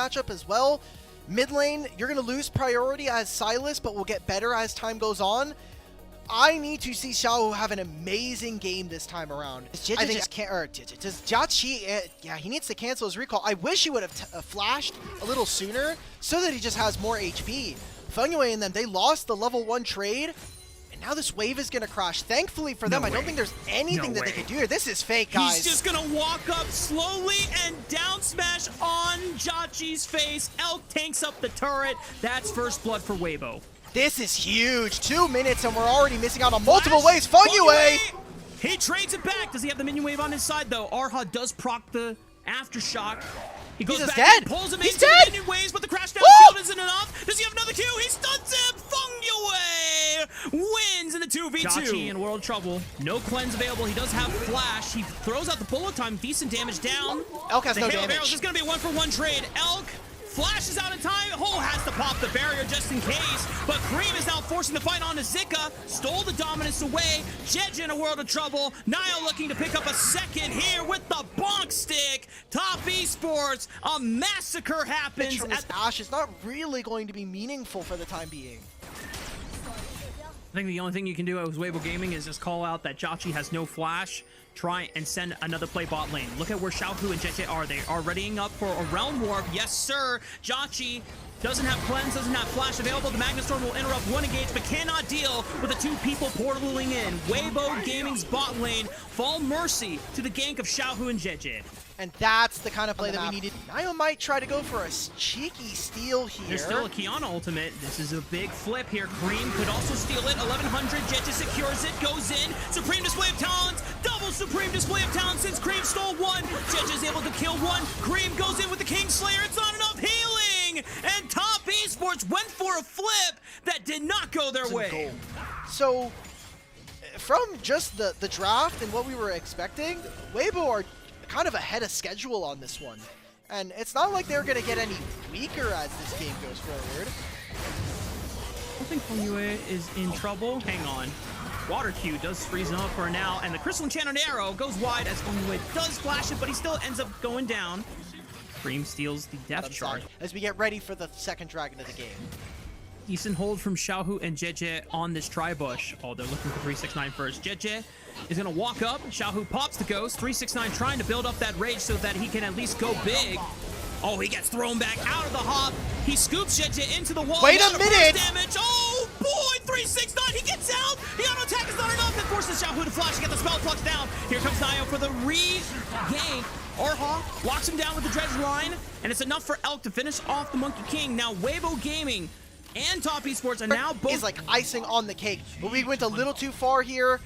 matchup as well. Mid lane, you're going to lose priority as Sylas, but will get better as time goes on. I need to see Xiao have an amazing game this time around. I think just can't, or does Jiaqi, yeah, he needs to cancel his recall. I wish he would have flashed a little sooner so that he just has more HP. Fengyue and them, they lost the level 1 trade, and now this wave is going to crash. Thankfully for them, I don't think there's anything that they can do here. This is fake, guys. He's just going to walk up slowly and down smash on Jiaqi's face. Elk tanks up the turret. That's first blood for Weibo. This is huge. 2 minutes and we're already missing out on multiple waves. Fengyue! He trades it back. Does he have the minion wave on his side though? Arha does proc the aftershock. He goes back dead. and pulls him He's into dead. the minion waves, but the crash down shield isn't enough. Does he have another Q? He stuns him. Fengyue wins in the 2v2. Jiaqi in world trouble. No cleanse available. He does have flash. He throws out the bullet time. Decent damage down. Elk has no damage. This is going to be a 1-for-1 trade. Elk flashes out in time. Hole has to pop the barrier just in case. But Cream is now forcing the fight on to Zika. Stole the dominance away. Jeje in a world of trouble. Nile looking to pick up a second here with the bonk stick. Top Esports. A massacre happens. From this Ashe is not really going to be meaningful for the time being. I think the only thing you can do as Weibo Gaming is just call out that Jiaqi has no flash. Try and send another play bot lane. Look at where Xiaohu and Jeje are. They are readying up for a realm warp. Yes, sir. Jiaqi doesn't have cleanse, doesn't have flash available. The Magnastorm will interrupt one engage, but cannot deal with the 2 people portaling in. Weibo Gaming's bot lane fall mercy to the gank of Xiaohu and Jeje. And that's the kind of play that we needed. Nio might try to go for a cheeky steal here. There's still a Kiana ultimate. This is a big flip here. Cream could also steal it. 1100. Jeje secures it. Goes in. Supreme display of talents. Double supreme display of talent since Cream stole 1. Jeje is able to kill 1. Cream goes in with the Kingslayer. It's not enough healing. And Top Esports went for a flip that did not go their way. So, from just the draft and what we were expecting, Weibo are kind of ahead of schedule on this one. And it's not like they're going to get any weaker as this game goes forward. I think Fengyue is in trouble. Hang on. Water Q does freeze him up for now, and the Crystal Enchanted Arrow goes wide as Fengyue does flash it, but he still ends up going down. Cream steals the Death Charge. As we get ready for the second dragon of the game. Decent hold from Xiaohu and Jeje on this tri-bush. Oh, they're looking for 369 first. Jeje is going to walk up. Xiaohu pops the ghost. 369 trying to build up that rage so that he can at least go big. Oh, he gets thrown back out of the hop. He scoops Jeje into the wall. Wait a minute! Damage. Oh, boy, 369. He gets out. The auto attack is not enough. It forces Xiaohu to flash to get the spell flux down. Here comes Nio for the re-gank. Arha locks him down with the dredge line, and it's enough for Elk to finish off the Monkey King. Now, Weibo Gaming and Top Esports are now both is like icing on the cake, but we went a little too far here.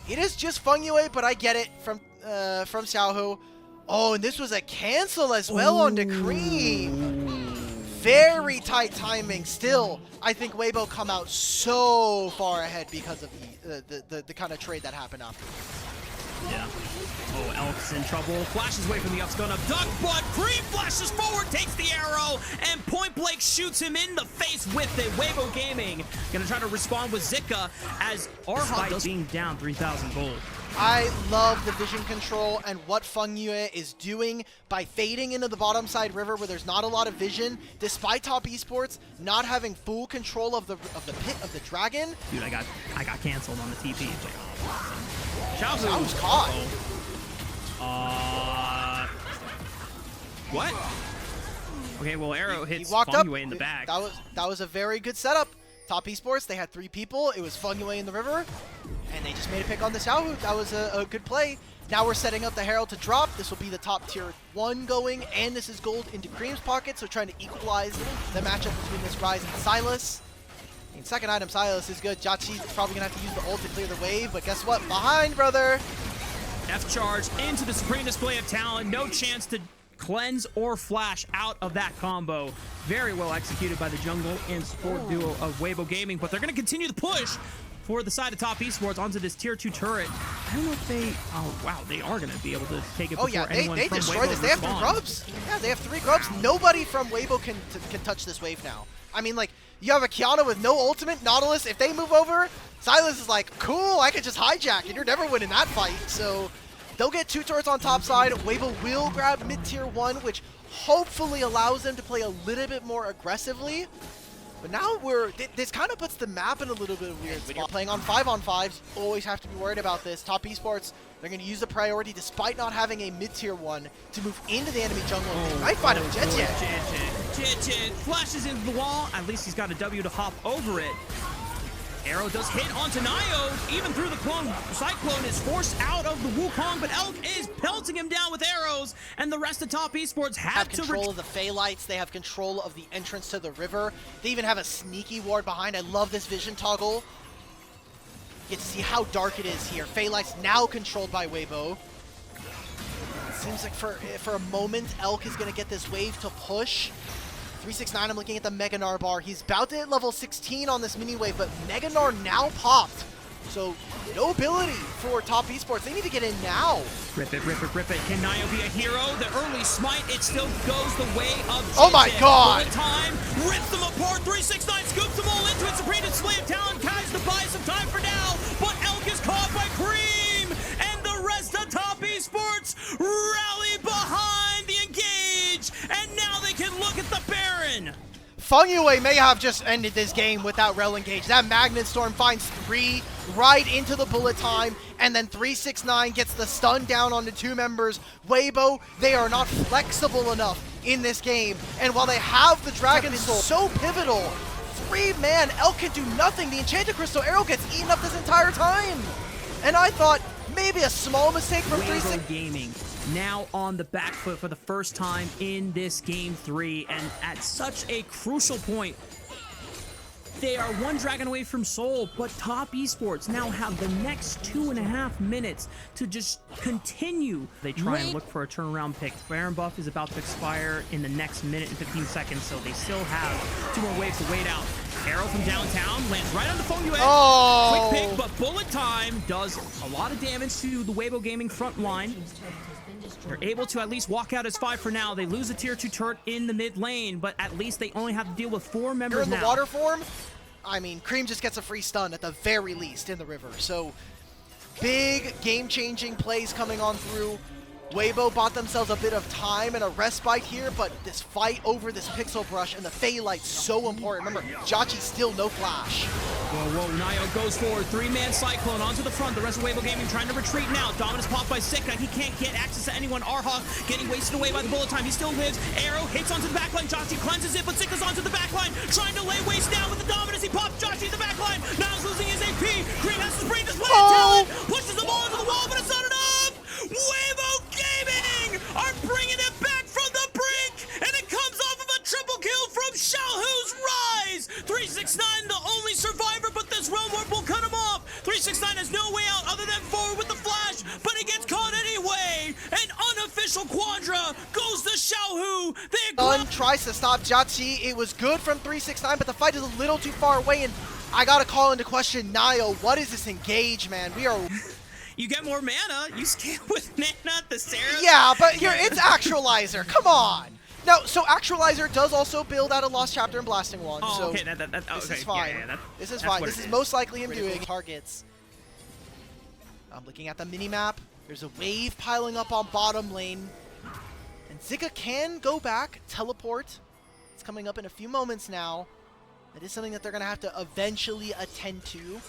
It is just Fengyue, but I get it from Xiaohu. Oh, and this was a cancel as well onto Cream. Very tight timing. Still, I think Weibo come out so far ahead because of the kind of trade that happened after. Yeah. Oh, Elk's in trouble. Flashes away from the up's going up. Duck, but Cream flashes forward, takes the arrow, and Point Blank shoots him in the face with it. Weibo Gaming gonna try to respond with Zika as Arha does being down 3,000 gold. I love the vision control and what Fengyue is doing by fading into the bottom side river where there's not a lot of vision, despite Top Esports not having full control of the pit of the dragon. Dude, I got canceled on the TP. I was caught. What? Okay, well, arrow hits walked up Fengyue in the back. That was a very good setup. Top Esports, they had 3 people. It was Fengyue in the river, and they just made a pick on the Xiaohu. That was a good play. Now we're setting up the Herald to drop. This will be the top tier 1 going, and this is gold into Cream's pocket, so trying to equalize the matchup between this Ryze and Sylas. And second item, Sylas is good. Jiaqi's probably going to have to use the ult to clear the wave, but guess what? Behind, brother! F charge into the Supreme Display of Talent. No chance to cleanse or flash out of that combo. Very well executed by the jungle and support duo of Weibo Gaming, but they're going to continue the push for the side of Top Esports onto this tier 2 turret. I don't know if they, oh wow, they are going to be able to take it before anyone they from destroyed Weibo this. They have 3 grubs. Yeah, they have 3 grubs. Nobody from Weibo can touch this wave now. I mean, like, you have a Kiana with no ultimate, Nautilus. If they move over, Sylas is like, cool, I could just hijack, and you're never winning that fight. So they'll get 2 turrets on top side. Weibo will grab mid-tier 1, which hopefully allows them to play a little bit more aggressively. But now this kind of puts the map in a little bit of a weird spot. When you're playing on 5-on-5s, always have to be worried about this. Top Esports, they're going to use the priority despite not having a mid-tier one to move into the enemy jungle. They might find him Jit flashes into the wall. At least he's got a W to hop over it. Arrow does hit onto Nio, even through the clone. Cyclone is forced out of the Wukong, but Elk is pelting him down with arrows, and the rest of Top Esports have control of the Phaelites. They have control of the entrance to the river. They even have a sneaky ward behind. I love this vision toggle. You get to see how dark it is here. Phaelites now controlled by Weibo. It seems like for a moment, Elk is going to get this wave to push. 369, I'm looking at the Mega Gnar bar. He's about to hit level 16 on this mini wave, but Mega Gnar now popped. So no ability for Top Esports. They need to get in now. Rip it, rip it, rip it. Can Nio be a hero? The early smite, it still goes the way of Jin. Oh my god! Bullet time, rips them apart. 369 scoops them all into it. Supreme display of talent tries to buy some time for now, but Elk is caught by Cream, and the rest of Top Esports rally behind the engage, and now they can look at the Baron. Fungyue may have just ended this game without Rel engage. That Magnet Storm finds 3 right into the bullet time, and then 369 gets the stun down on the 2 members. Weibo, they are not flexible enough in this game, and while they have the Dragon Soul, so pivotal, 3-man, Elk can do nothing. The Enchanted Crystal Arrow gets eaten up this entire time. And I thought maybe a small mistake from Weibo Gaming now on the back foot for the first time in this game 3, and at such a crucial point. They are 1 dragon away from Soul, but Top Esports now have the next 2.5 minutes to just continue. They try and look for a turnaround pick. Baron buff is about to expire in the next minute and 15 seconds, so they still have 2 more waves to wait out. Arrow from downtown lands right on the phone. Oh! Quick pick, but bullet time does a lot of damage to the Weibo Gaming front line. They're able to at least walk out as 5 for now. They lose a tier 2 turret in the mid lane, but at least they only have to deal with 4 members in now. the water form, I mean, Cream just gets a free stun at the very least in the river. So big game-changing plays coming on through. Weibo bought themselves a bit of time and a respite here, but this fight over this pixel brush and the Phaelite's so important. Remember, Jachi's still no flash. Whoa, Nio goes forward. 3-man Cyclone onto the front. The rest of Weibo Gaming trying to retreat now. Dominus popped by Sika. He can't get access to anyone. Arha getting wasted away by the bullet time. He still lives. Arrow hits onto the backline. Jachi cleanses it, but Sika's onto the backline. Trying to lay waste now with the Dominus. He pops Jachi in the backline. Niles losing his AP. Cream has to spring this play. Talent pushes them all into the wall, but it's not enough. Weibo Gaming are bringing it back from the brink, and it comes off of a triple kill from Xiaohu's Rise. 369 the only survivor, but this Realm Warp will cut him off. 369 has no way out other than forward with the flash, but he gets caught anyway. An unofficial Quadra goes to Xiaohu. Sun tries to stop Jachi. It was good from 369, but the fight is a little too far away, and I gotta call into question Nio. What is this engage, man? We are... You get more mana. You scale with mana, the Sarah. Yeah, but here it's Actualizer. Come on. Now, so Actualizer does also build out a Lost Chapter and Blasting Wand. Oh, so okay. This is fine. Yeah, this is fine. This is most likely him doing targets. I'm looking at the mini-map. There's a wave piling up on bottom lane. And Zika can go back, teleport. It's coming up in a few moments now. That is something that they're going to have to eventually attend to.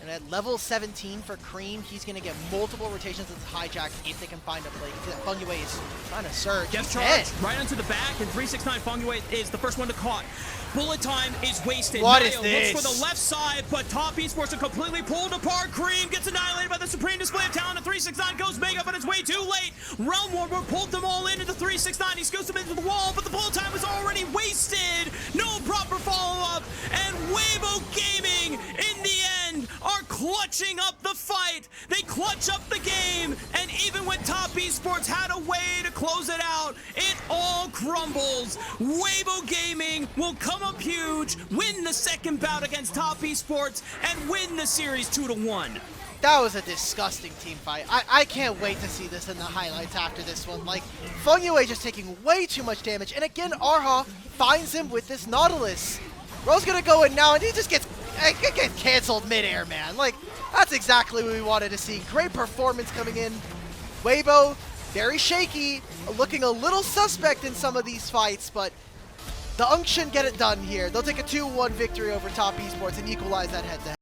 And at level 17 for Cream, he's going to get multiple rotations with Hijack if they can find a play. Fungyue is trying to surge. Gets charged right onto the back, and 369 Fungyue is the first one to caught. Bullet time is wasted. What Nio is this? looks for the left side, but Top Esports are completely pulled apart. Cream gets annihilated by the supreme display of talent, and 369 goes mega, but it's way too late. Realm Warper pulled them all into 369. He scoops them into the wall, but the bullet time was already wasted. No proper follow-up, and Weibo Gaming, in the end, are clutching up the fight. They clutch up the game, and even when Top Esports had a way to close it out, it all crumbles. Weibo Gaming will come up huge, win the second bout against Top Esports, and win the series 2-1. That was a disgusting team fight. I can't wait to see this in the highlights after this one. Like, Fungyue just taking way too much damage, and again, Arha finds him with this Nautilus. Ro's gonna go in now, and he just gets canceled midair, man. Like, that's exactly what we wanted to see. Great performance coming in. Weibo, very shaky, looking a little suspect in some of these fights, but the Unction get it done here. They'll take a 2-1 victory over Top Esports and equalize that head-to-head.